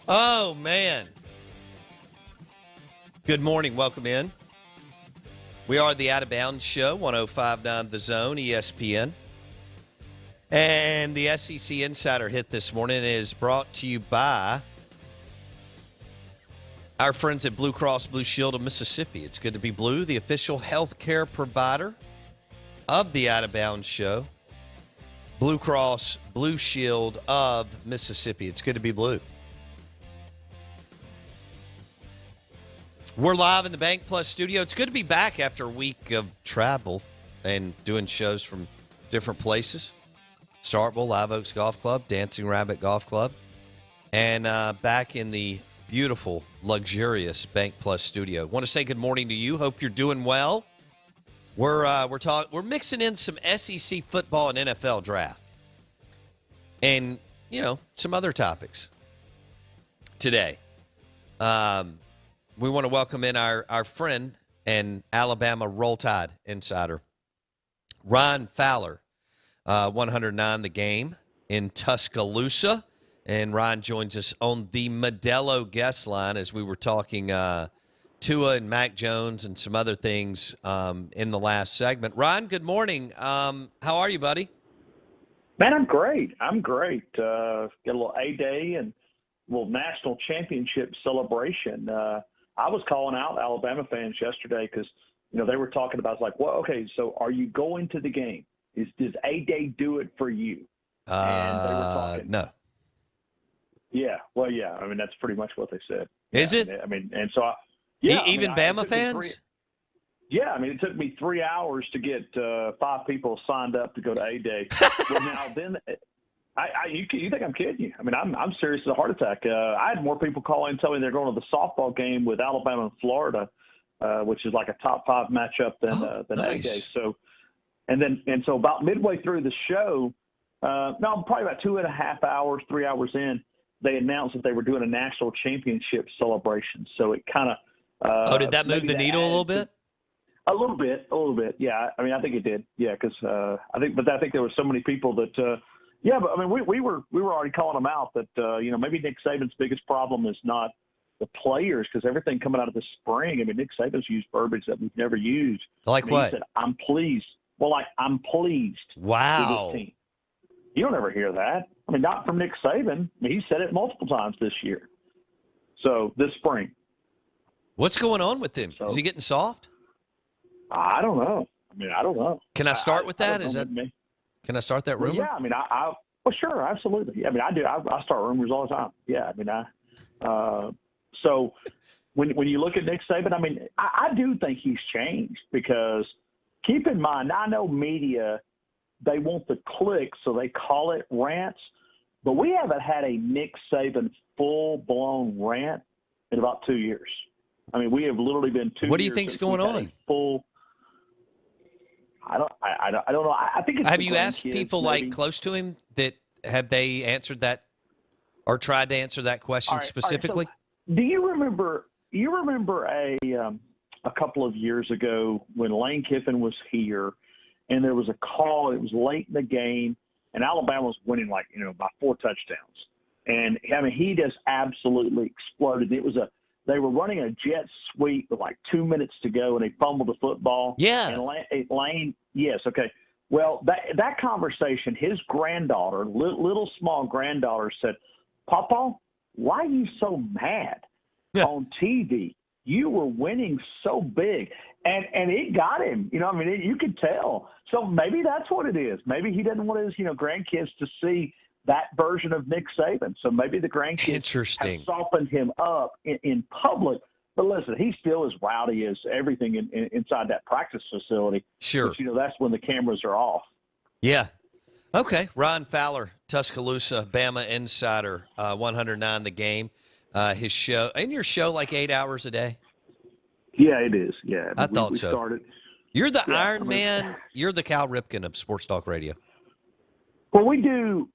Oh, man. Good morning. Welcome in. We are the Out of Bounds Show, 105.9 The Zone, ESPN. And the SEC Insider Hit this morning is brought to you by our friends at Blue Cross Blue Shield of Mississippi. It's good to be blue, the official health care provider of the Out of Bounds Show. Blue Cross Blue Shield of Mississippi. It's good to be blue. We're live in the Bank Plus studio. It's good to be back after a week of travel and doing shows from different places. Starkville, Live Oaks Golf Club, Dancing Rabbit Golf Club, and back in the beautiful, luxurious Bank Plus studio. Want to say good morning to you. Hope you're doing well. We're mixing in some SEC football and NFL draft, and some other topics today. We want to welcome in our friend and Alabama Roll Tide insider, Ryan Fowler, 109 The Game in Tuscaloosa. And Ryan joins us on the Modelo guest line as we were talking Tua and Mac Jones and some other things in the last segment. Ryan, good morning. How are you, buddy? Man, I'm great. Get a little A-Day and a little national championship celebration. I was calling out Alabama fans yesterday because, they were talking about, like, well, okay, so are you going to the game? Does A-Day do it for you? And they were talking. No. Yeah. Well, yeah. I mean, that's pretty much what they said. Is it? I mean, and so, yeah. Even Bama fans? Yeah. I mean, it took me 3 hours to get 5 people signed up to go to A-Day. Well, now then – you think I'm kidding you? I mean, I'm serious as a heart attack. I had more people call in and tell me they're going to the softball game with Alabama and Florida, which is like a top 5 matchup than A-Day. So, so about midway through the show, probably about 2.5 hours, 3 hours in, they announced that they were doing a national championship celebration. So it kind of did that move the needle a little bit? A little bit. Yeah. I mean, I think it did. Yeah, because I think there were so many people that. Yeah, but I mean, we were already calling them out that maybe Nick Saban's biggest problem is not the players, because everything coming out of the spring. I mean, Nick Saban's used verbiage that we've never used. Like what? He said, "I'm pleased." Well, like I'm pleased. Wow. With this team. You don't ever hear that. I mean, not from Nick Saban. I mean, he said it multiple times this year. So this spring. What's going on with him? Is he getting soft? I don't know. I don't know. Can I start with that? Is that me? Can I start that rumor? Well, yeah, I mean, well, sure, absolutely. Yeah, I mean, I do. I start rumors all the time. Yeah, I mean, so when you look at Nick Saban, I mean, I do think he's changed, because keep in mind, I know media, they want the clicks, so they call it rants, but we haven't had a Nick Saban full-blown rant in about 2 years. I mean, we have literally been 2 years. What do you think's going on? I don't know. I think it's. Have you asked people maybe, like close to him that have they answered that or tried to answer that question specifically? So do you remember? A couple of years ago when Lane Kiffin was here, and there was a call. It was late in the game, and Alabama was winning by 4 touchdowns. And I mean, he just absolutely exploded. They were running a jet sweep with like 2 minutes to go, and they fumbled the football. Yeah. And Lane, yes, okay. Well, that conversation, his granddaughter, little small granddaughter, said, "Papa, why are you so mad on TV? You were winning so big." And it got him. You could tell. So maybe that's what it is. Maybe he doesn't want his grandkids to see that version of Nick Saban. So maybe the grandkids have softened him up in public. But listen, he's still as rowdy as everything inside that practice facility. Sure. But, that's when the cameras are off. Yeah. Okay. Ryan Fowler, Tuscaloosa, Bama Insider, 109 The Game. His show. Ain't your show like 8 hours a day? Yeah, it is. Yeah. I thought so. Started. You're the Iron Man. You're the Cal Ripken of Sports Talk Radio. Well, we do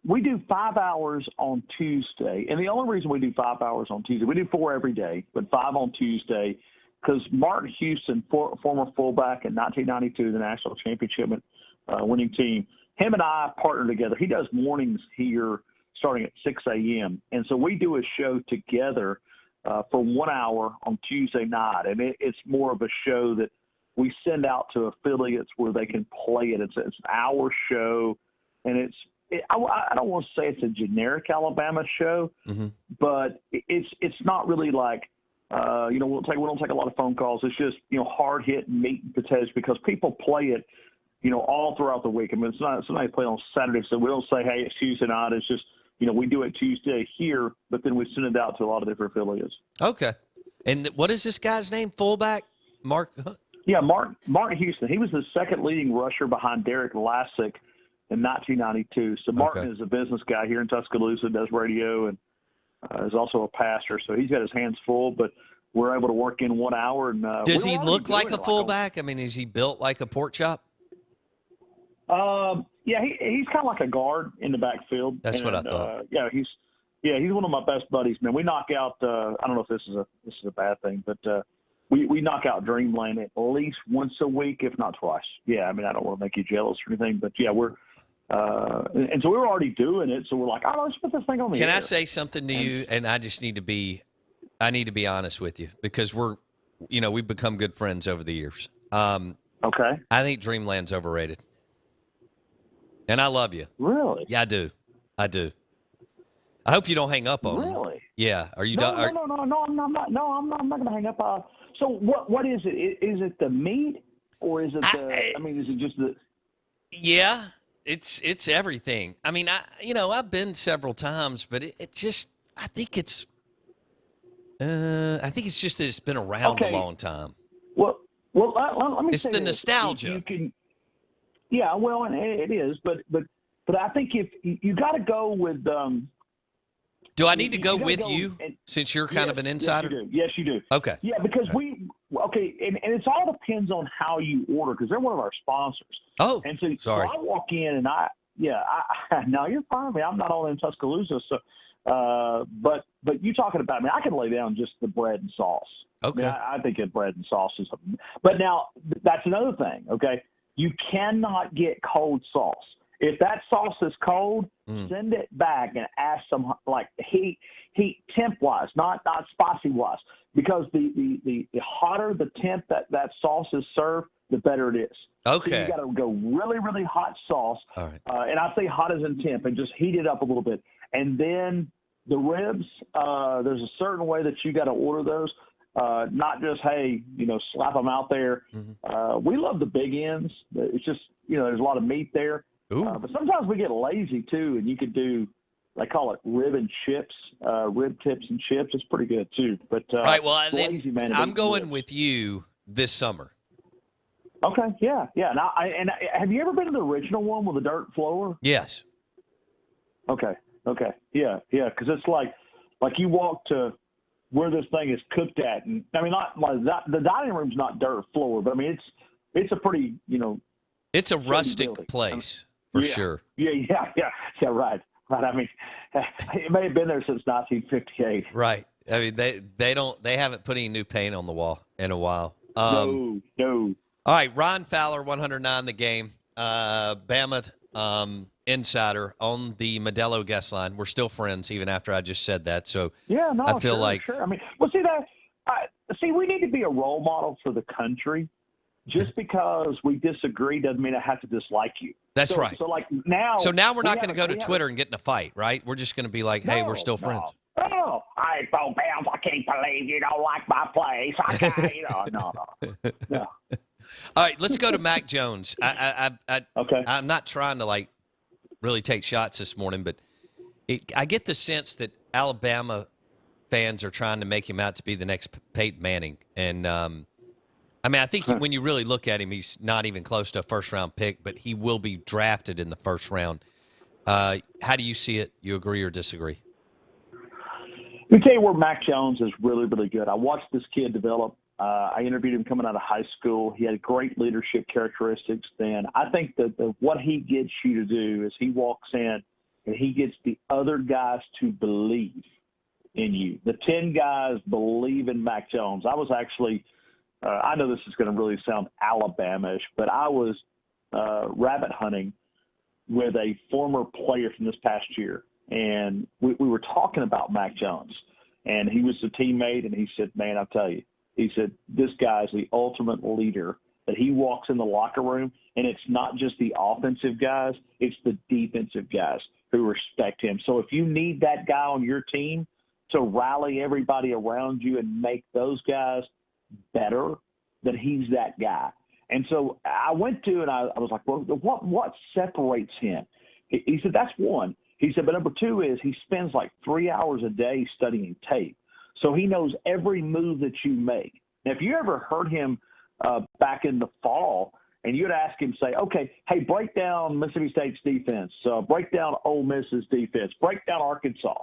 5 hours on Tuesday, and the only reason we do 5 hours on Tuesday, we do 4 every day, but 5 on Tuesday, because Martin Houston, former fullback in 1992, the national championship winning team, him and I partner together. He does mornings here starting at 6 a.m. And so we do a show together for 1 hour on Tuesday night. And it's more of a show that we send out to affiliates where they can play it. It's an hour show, and I don't want to say it's a generic Alabama show, but it's not really like, we don't take a lot of phone calls. It's just, hard hit meat and potatoes because people play it, all throughout the week. I mean, it's not somebody play on Saturday, so we don't say, hey, it's Tuesday night. It's just, we do it Tuesday here, but then we send it out to a lot of different affiliates. Okay. And what is this guy's name? Fullback? Mark? Yeah, Martin Houston. He was the second leading rusher behind Derek Lassick in 1992. So Martin is a business guy here in Tuscaloosa, does radio, and is also a pastor. So he's got his hands full, but we're able to work in 1 hour. And does he look like a fullback? I mean, is he built like a pork chop? Yeah, he's kind of like a guard in the backfield. That's what I thought. He's one of my best buddies, man. We knock out. I don't know if this is a bad thing, but we knock out Dreamland at least once a week, if not twice. Yeah, I mean, I don't want to make you jealous or anything, but yeah, we're. And so we were already doing it, so we're like, let's put this thing on the air. Can I say something to you? And I just need to be honest with you because we've become good friends over the years. Okay. I think Dreamland's overrated. And I love you. Really? Yeah, I do. I hope you don't hang up on me. Really? Yeah. Are you no, done? No, I'm not. No, I'm not going to hang up. So what is it? Is it the meat, or is it is it just the? Yeah, it's everything. I mean, I've been several times, but it just I think it's just that it's been around a long time. Well, let me. It's the nostalgia. You can. Yeah, well, and it is, but I think if you got to go with. Do I need to go with you since you're kind of an insider? Yes, you do. Okay. Yeah, because and it all depends on how you order because they're one of our sponsors. Oh, and so sorry. I walk in and no, you're fine. I'm not all in Tuscaloosa, so but you talking about I can lay down just the bread and sauce. Okay. I think of bread and sauce is something. But now that's another thing. Okay, you cannot get cold sauce. If that sauce is cold, send it back and ask them like heat temp wise, not spicy wise, because the hotter the temp that sauce is served, the better it is. Okay. So you got to go really, really hot sauce. All right. And I say hot as in temp, and just heat it up a little bit. And then the ribs, there's a certain way that you got to order those. Not just slap them out there. We love the big ends. It's just there's a lot of meat there. But sometimes we get lazy too, and you could do, they call it rib and chips, rib tips and chips. It's pretty good too. But all right, well, lazy man. I'm going with you this summer. Okay, yeah. Now, have you ever been to the original one with the dirt floor? Yes. Okay, yeah, because it's like you walk to where this thing is cooked at, and I mean, not like the dining room's not dirt floor, but I mean it's a pretty it's a rustic place. For sure. Yeah, right. I mean, it may have been there since 1958. Right. I mean, they haven't put any new paint on the wall in a while. No. All right, Ryan Fowler, 109 The Game, Bama insider on the Modelo guest line. We're still friends even after I just said that. So yeah, no, I feel like sure. I mean, well, we need to be a role model for the country. Just because we disagree doesn't mean I have to dislike you. That's right. So like now. So now we're not going to go to Twitter and get in a fight, right? We're just going to be like, hey, we're still friends. Oh, hey, Bo Bounce, I can't believe you don't like my place. No. All right, let's go to Mac Jones. Okay. I'm not trying to really take shots this morning, but I get the sense that Alabama fans are trying to make him out to be the next Peyton Manning, and I think when you really look at him, he's not even close to a first-round pick, but he will be drafted in the first round. How do you see it? You agree or disagree? Let me tell you where Mac Jones is really, really good. I watched this kid develop. I interviewed him coming out of high school. He had great leadership characteristics then. I think that what he gets you to do is he walks in and he gets the other guys to believe in you. The 10 guys believe in Mac Jones. I was actually I know this is going to really sound Alabama-ish, but I was rabbit hunting with a former player from this past year, and we were talking about Mac Jones, and he was a teammate, and he said, man, I'll tell you, he said, this guy's the ultimate leader, that he walks in the locker room, and it's not just the offensive guys, it's the defensive guys who respect him. So if you need that guy on your team to rally everybody around you and make those guys better, then he's that guy. And so I went to, and I was like, well, what separates him? He said, that's one. He said, but number two is he spends like 3 hours a day studying tape. So he knows every move that you make. Now, if you ever heard him back in the fall, and you'd ask him, say, okay, hey, break down Mississippi State's defense, break down Ole Miss's defense, break down Arkansas.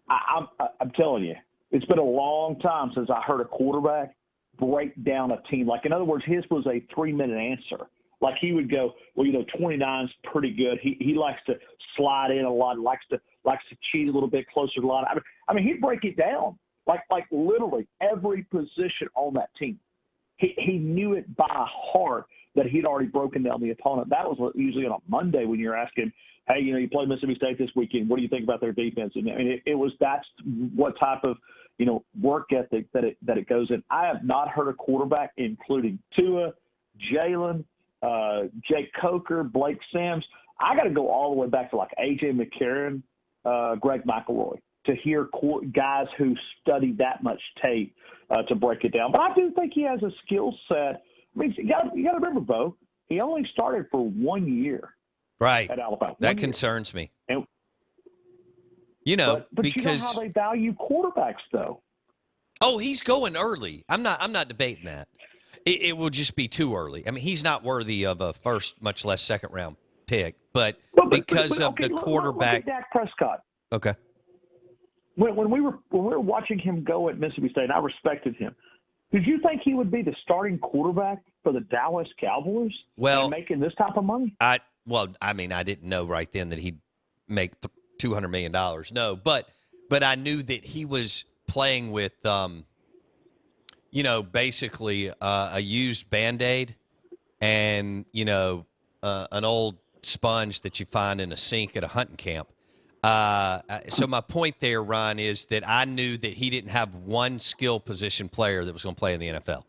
I'm telling you, it's been a long time since I heard a quarterback break down a team. Like, in other words, his was a 3-minute answer. Like, he would go, well, 29's pretty good. He likes to slide in a lot, likes to cheat a little bit closer to the line. I mean, he'd break it down, like literally every position on that team. He knew it by heart that he'd already broken down the opponent. That was usually on a Monday when you're asking, hey, you played Mississippi State this weekend. What do you think about their defense? And that's what type of, work ethic that it goes in. I have not heard a quarterback, including Tua, Jalen, Jake Coker, Blake Sims. I got to go all the way back to like A.J. McCarron, Greg McElroy, to hear guys who study that much tape to break it down. But I do think he has a skill set. I mean, you got to remember, Bo, he only started for 1 year. Right. At Alabama. That concerns me. And, but because you know how they value quarterbacks, though. Oh, he's going early. I'm not debating that. It will just be too early. I mean, he's not worthy of a first, much less second round pick. But because of the quarterback, look at Dak Prescott. Okay. When we were watching him go at Mississippi State, and I respected him. Did you think he would be the starting quarterback for the Dallas Cowboys? Well, and making this type of money. I didn't know right then that he'd make $200 million. No, but I knew that he was playing with, basically a used Band-Aid and, an old sponge that you find in a sink at a hunting camp. So my point there, Ron, is that I knew that he didn't have one skill position player that was going to play in the NFL.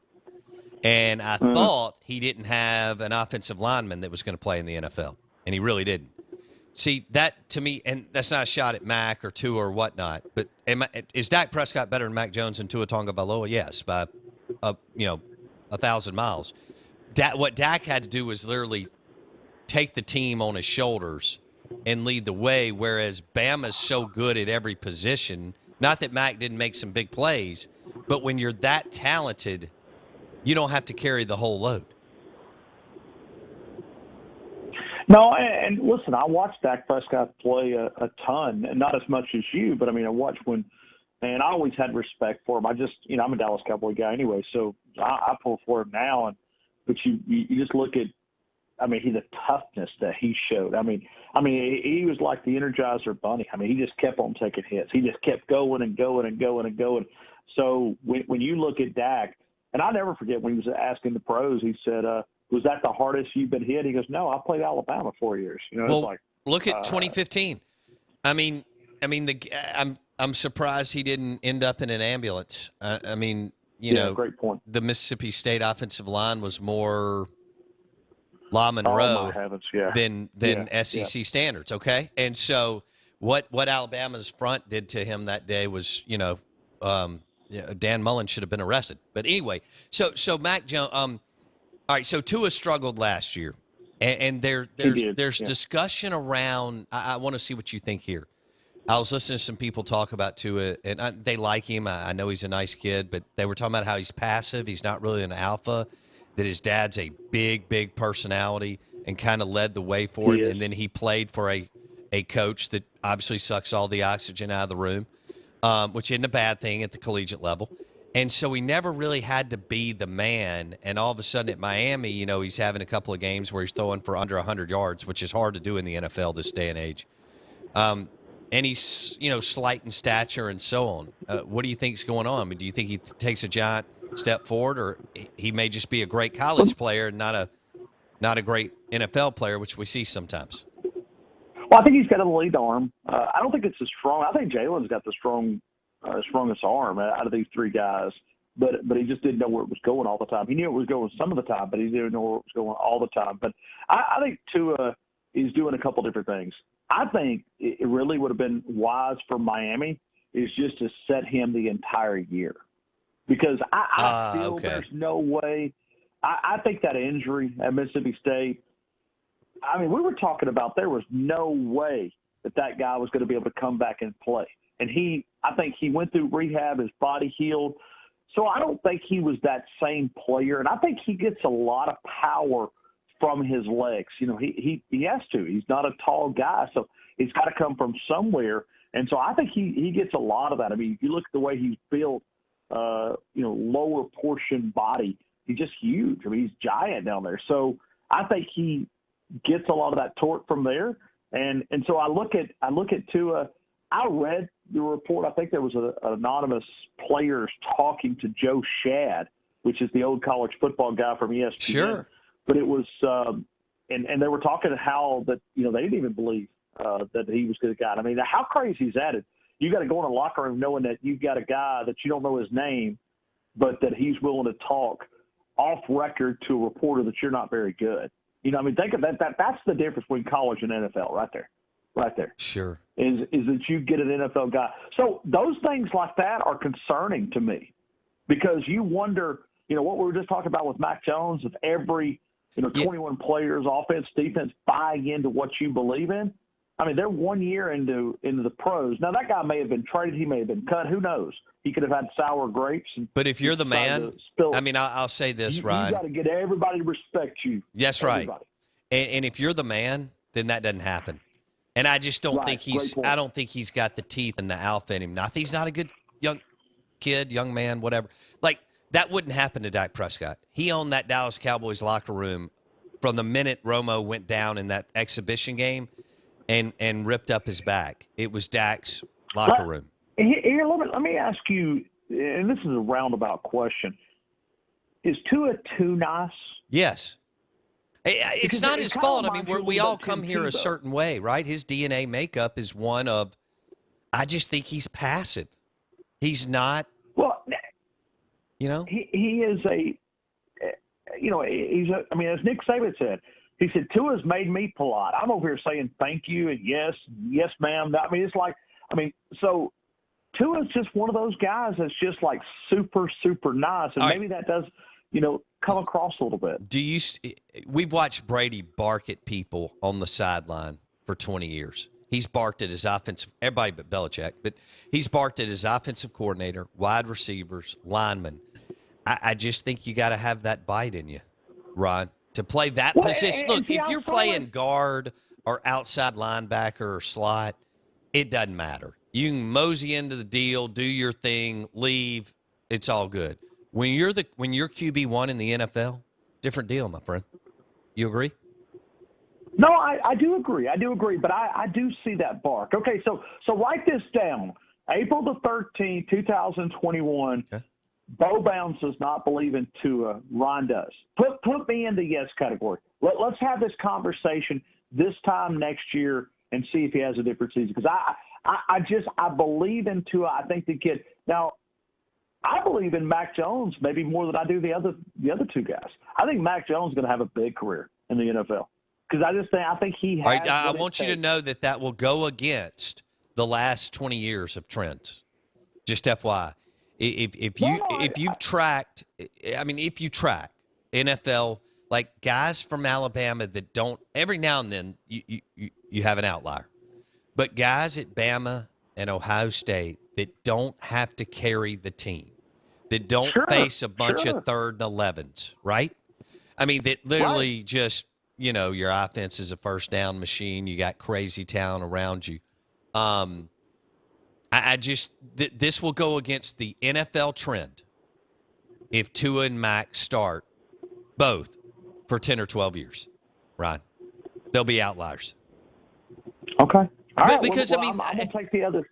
And I thought he didn't have an offensive lineman that was going to play in the NFL, and he really didn't. See, that to me, and that's not a shot at Mac or Tua or whatnot, but is Dak Prescott better than Mac Jones and Tua Tagovailoa? Yes, by 1,000 miles. What Dak had to do was literally take the team on his shoulders and lead the way, whereas Bama's so good at every position. Not that Mac didn't make some big plays, but when you're that talented, you don't have to carry the whole load. No, and listen, I watched Dak Prescott play a ton, and not as much as you, but I mean, I watched and I always had respect for him. I'm a Dallas Cowboy guy anyway, so I pull for him now. But you just look at, the toughness that he showed. I mean, he was like the Energizer Bunny. I mean, he just kept on taking hits. He just kept going and going and going and going. So when you look at Dak, and I'll never forget when he was asking the pros, he said, was that the hardest you've been hit? He goes, no, I played Alabama 4 years. Look at 2015. I'm surprised he didn't end up in an ambulance. Great point. The Mississippi State offensive line was more La Monroe than SEC standards. Okay, and so what Alabama's front did to him that day was, Dan Mullen should have been arrested. But anyway, so Mac Jones. All right, so Tua struggled last year, and there's discussion around. I want to see what you think here. I was listening to some people talk about Tua, and they like him. I know he's a nice kid, but they were talking about how he's passive. He's not really an alpha, that his dad's a big personality and kind of led the way for it. And then he played for a coach that obviously sucks all the oxygen out of the room, which isn't a bad thing at the collegiate level. And so he never really had to be the man. And all of a sudden at Miami, he's having a couple of games where he's throwing for under 100 yards, which is hard to do in the NFL this day and age. And he's, slight in stature and so on. What do you think's going on? I mean, do you think he takes a giant step forward, or he may just be a great college player and not a great NFL player, which we see sometimes. Well, I think he's got an elite arm. I don't think it's as strong. I think Jalen's got the strongest arm out of these three guys, but he just didn't know where it was going all the time. He knew it was going some of the time, but he didn't know where it was going all the time. But I think Tua is doing a couple different things. I think it really would have been wise for Miami is just to set him the entire year, because I feel there's no way. I think that injury at Mississippi State, I mean, we were talking about there was no way that guy was going to be able to come back and play. And I think he went through rehab, his body healed. So I don't think he was that same player. And I think he gets a lot of power from his legs. You know, he has to. He's not a tall guy, so it's got to come from somewhere. And so I think he gets a lot of that. I mean, if you look at the way he's built, lower portion body, he's just huge. I mean, he's giant down there. So I think he gets a lot of that torque from there. And so I look at Tua. I read the report. I think there was an anonymous players talking to Joe Shad, which is the old college football guy from ESPN. Sure. But it was, and they were talking how that, they didn't even believe that he was the guy. I mean, how crazy is that? You got to go in a locker room knowing that you've got a guy that you don't know his name, but that he's willing to talk off record to a reporter that you're not very good. I mean, think of that. That's the difference between college and NFL right there. Right there. Sure. Is that you get an NFL guy. So those things like that are concerning to me, because you wonder, what we were just talking about with Mac Jones, if every, 21 players, offense, defense, buying into what you believe in. I mean, they're 1 year into the pros. Now, that guy may have been traded. He may have been cut. Who knows? He could have had sour grapes. But if you're the man, I mean, I'll say this, Ryan. You got to get everybody to respect you. That's right. And if you're the man, then that doesn't happen. And I just don't think I don't think he's got the teeth and the alpha in him. Not that he's not a good young man, whatever. Like, that wouldn't happen to Dak Prescott. He owned that Dallas Cowboys locker room from the minute Romo went down in that exhibition game and ripped up his back. It was Dak's locker room. Here, let me ask you, and this is a roundabout question. Is Tua too nice? Yes. It's not his fault. I mean, we all come here a certain way, right? His DNA makeup is one of, I just think he's passive. He's not, he is I mean, as Nick Saban said, he said, Tua's made me polite. I'm over here saying thank you and yes, ma'am. I mean, it's like, so Tua's just one of those guys that's just like super, super nice. And maybe that does, come across a little bit. We've watched Brady bark at people on the sideline for 20 years. He's barked at his everybody but Belichick, but he's barked at his offensive coordinator, wide receivers, linemen. I just think you got to have that bite in you, Ron, to play that position. Look, if you're playing guard or outside linebacker or slot, it doesn't matter. You can mosey into the deal, do your thing, leave. It's all good. When you're QB1 in the NFL, different deal, my friend. You agree? No, I do agree. But I do see that bark. Okay, so write this down. April the 13th, 2021. Okay. Bo Bounds does not believe in Tua. Ron does. Put me in the yes category. Let's have this conversation this time next year and see if he has a different season. Because I believe in Tua. I think the kid now. I believe in Mac Jones maybe more than I do the other two guys. I think Mac Jones is going to have a big career in the NFL because I think he has. All right, I want you to know that will go against the last 20 years of trends. Just FYI, if you track NFL, like guys from Alabama that don't, every now and then you have an outlier, but guys at Bama and Ohio State that don't have to carry the team, that don't face a bunch of 3rd and 11s, right? I mean, that literally just, your offense is a first down machine. You got crazy town around you. This will go against the NFL trend if Tua and Mac start both for 10 or 12 years, Ron. They'll be outliers. Okay. All right. Because, I'm going to take the other.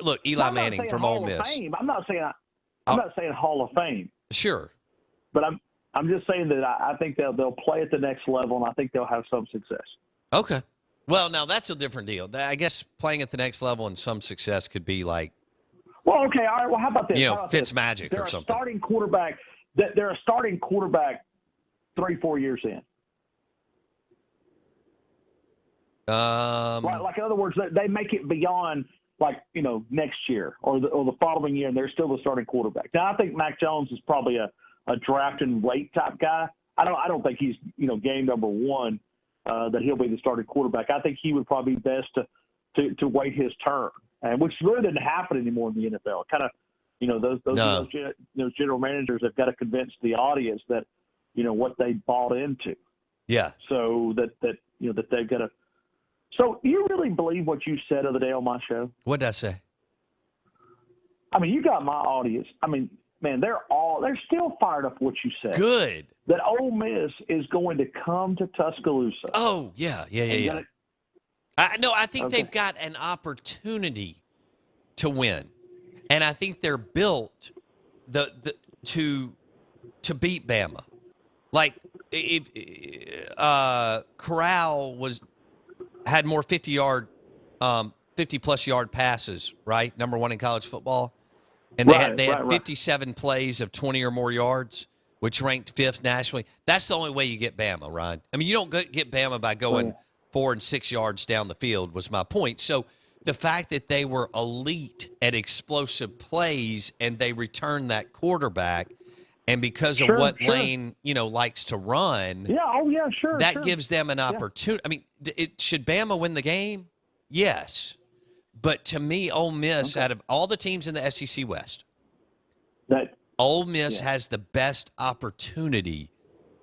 Look, Eli Manning from Ole Miss. I'm not saying Hall of Fame. Sure. But I'm just saying that I think they'll play at the next level, and I think they'll have some success. Okay. Well, now that's a different deal. I guess playing at the next level and some success could be like, well, okay, all right. Well, how about this? Fitzmagic or something. They're a starting quarterback 3-4 years in. Right, like in other words, they make it beyond next year or the following year, and they're still the starting quarterback. Now, I think Mac Jones is probably a draft and wait type guy. I don't think he's game number one that he'll be the starting quarterback. I think he would probably be best to wait his turn, and which really doesn't happen anymore in the NFL. Kind of those general managers have got to convince the audience that what they bought into. Yeah. So that they've got to. So do you really believe what you said the other day on my show? What did I say? I mean, you got my audience. I mean, man, they're still fired up what you said. Good. That Ole Miss is going to come to Tuscaloosa. Oh, yeah. I think they've got an opportunity to win. And I think they're built to beat Bama. Like if Corral had more 50-plus yard passes, right? Number one in college football. And they had 57 plays of 20 or more yards, which ranked fifth nationally. That's the only way you get Bama, Ryan. I mean, you don't get Bama by going 4 and 6 yards down the field was my point. So the fact that they were elite at explosive plays and they returned that quarterback, and because of what Lane, likes to run, that gives them an opportunity. I mean, should Bama win the game? Yes. But to me, Ole Miss, out of all the teams in the SEC West, Ole Miss has the best opportunity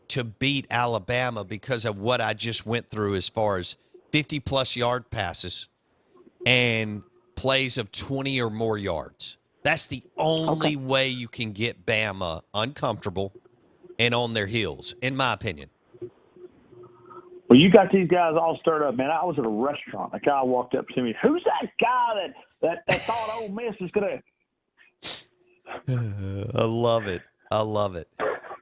to beat Alabama because of what I just went through as far as 50-plus yard passes and plays of 20 or more yards. That's the only way you can get Bama uncomfortable and on their heels, in my opinion. Well, you got these guys all stirred up, man. I was at a restaurant. A guy walked up to me. Who's that guy that thought Ole Miss is going to – I love it.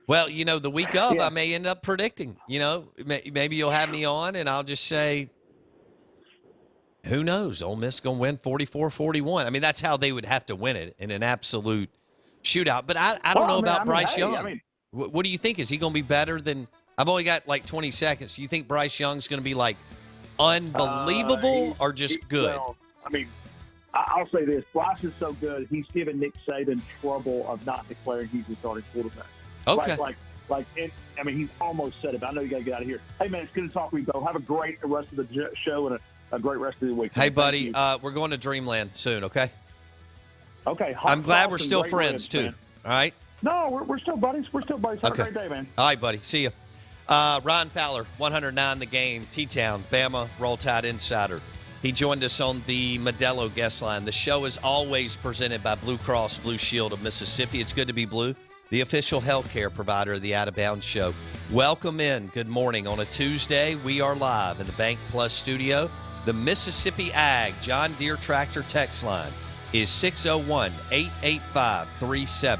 Well, the week of, I may end up predicting. Maybe you'll have me on, and I'll just say, who knows? Ole Miss is going to win 44-41. I mean, that's how they would have to win it in an absolute shootout. But I don't know about Bryce Young. What do you think? Is he going to be better than – I've only got like 20 seconds. Do you think Bryce Young's going to be like unbelievable or just good? Well, I mean, I'll say this. Bryce is so good, he's given Nick Saban trouble of not declaring he's the starting quarterback. Okay. He's almost said it, but I know you got to get out of here. Hey, man, it's good to talk with you, Bo. Have a great rest of the show and a great rest of the week. Hey, buddy, we're going to Dreamland soon, okay? Okay. I'm glad we're still friends, too. Man. All right? No, we're still buddies. Have a great day, man. All right, buddy. See you. Ryan Fowler, 109 The Game, T-Town, Bama, Roll Tide Insider. He joined us on the Modelo guest line. The show is always presented by Blue Cross Blue Shield of Mississippi. It's good to be blue, the official healthcare provider of the Out of Bounds Show. Welcome in. Good morning. On a Tuesday, we are live in the Bank Plus studio. The Mississippi Ag John Deere Tractor text line is 601-885-3700.